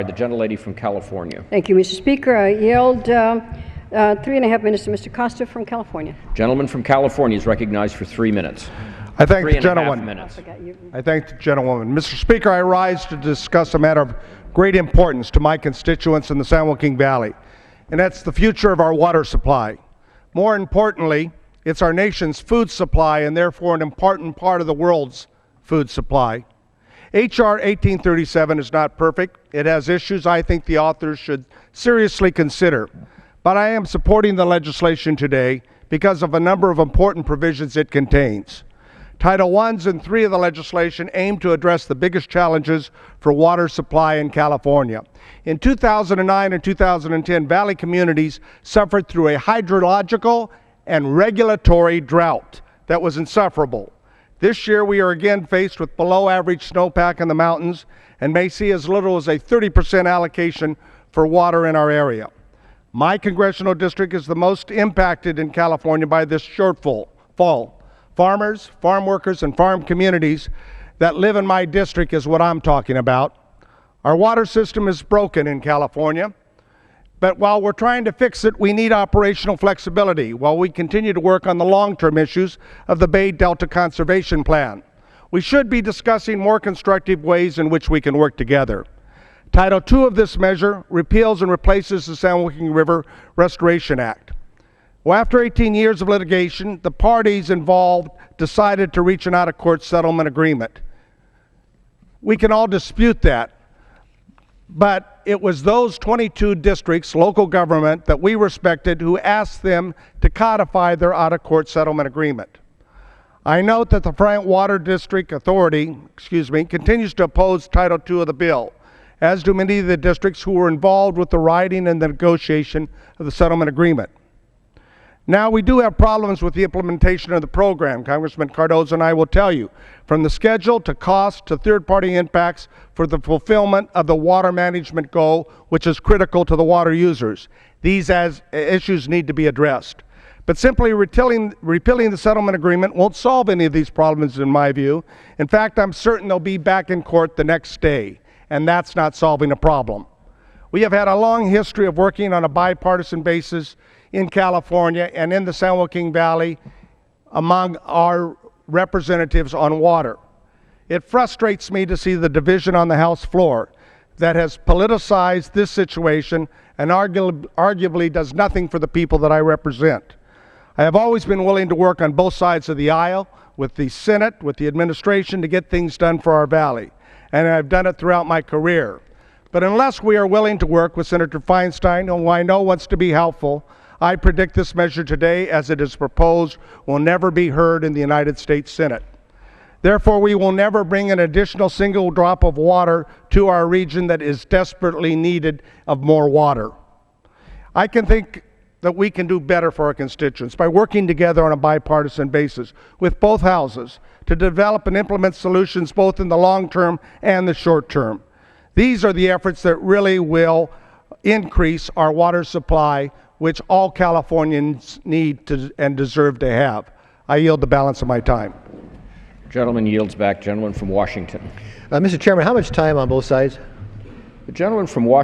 The gentlelady from California. Thank you, Mr. Speaker. I yield 3.5 minutes to Mr. Costa from California. Gentleman from California is recognized for 3 minutes. I thank the 3.5 gentleman. minutes. I thank the gentlewoman. Mr. Speaker, I rise to discuss a matter of great importance to my constituents in the San Joaquin Valley, and that's the future of our water supply. More importantly, it's our nation's food supply and therefore an important part of the world's food supply. H.R. 1837 is not perfect. It has issues I think the authors should seriously consider. But I am supporting the legislation today because of a number of important provisions it contains. Title I and III of the legislation aim to address the biggest challenges for water supply in California. In 2009 and 2010, Valley communities suffered through a hydrological and regulatory drought that was insufferable. This year, we are again faced with below-average snowpack in the mountains and may see as little as a 30% allocation for water in our area. My congressional district is the most impacted in California by this shortfall. Farmers, farm workers, and farm communities that live in my district is what I'm talking about. Our water system is broken in California, but while we're trying to fix it, we need operational flexibility while we continue to work on the long-term issues of the Bay Delta Conservation Plan. We should be discussing more constructive ways in which we can work together. Title II of this measure repeals and replaces the San Joaquin River Restoration Act. Well, after 18 years of litigation, the parties involved decided to reach an out-of-court settlement agreement. We can all dispute that, but it was those 22 districts, local government, that we respected who asked them to codify their out-of-court settlement agreement. I note that the Frank Water District Authority, continues to oppose Title II of the bill, as do many of the districts who were involved with the writing and the negotiation of the settlement agreement. Now, we do have problems with the implementation of the program. Congressman Cardozo and I will tell you, from the schedule to cost to third-party impacts for the fulfillment of the water management goal, which is critical to the water users. These issues need to be addressed. But simply repealing the settlement agreement won't solve any of these problems in my view. In fact, I'm certain they'll be back in court the next day, and that's not solving a problem. We have had a long history of working on a bipartisan basis in California and in the San Joaquin Valley among our representatives on water. It frustrates me to see the division on the House floor that has politicized this situation and arguably does nothing for the people that I represent. I have always been willing to work on both sides of the aisle, with the Senate, with the administration, to get things done for our valley, and I've done it throughout my career. But unless we are willing to work with Senator Feinstein, who I know wants to be helpful, I predict this measure today, as it is proposed, will never be heard in the United States Senate. Therefore, we will never bring an additional single drop of water to our region that is desperately needed of more water. I can think that we can do better for our constituents by working together on a bipartisan basis with both houses to develop and implement solutions both in the long term and the short term. These are the efforts that really will increase our water supply, which all Californians need to and deserve to have. I yield the balance of my time. Gentleman yields back. Gentleman from Washington. Mr. Chairman, how much time on both sides? The gentleman from Washington.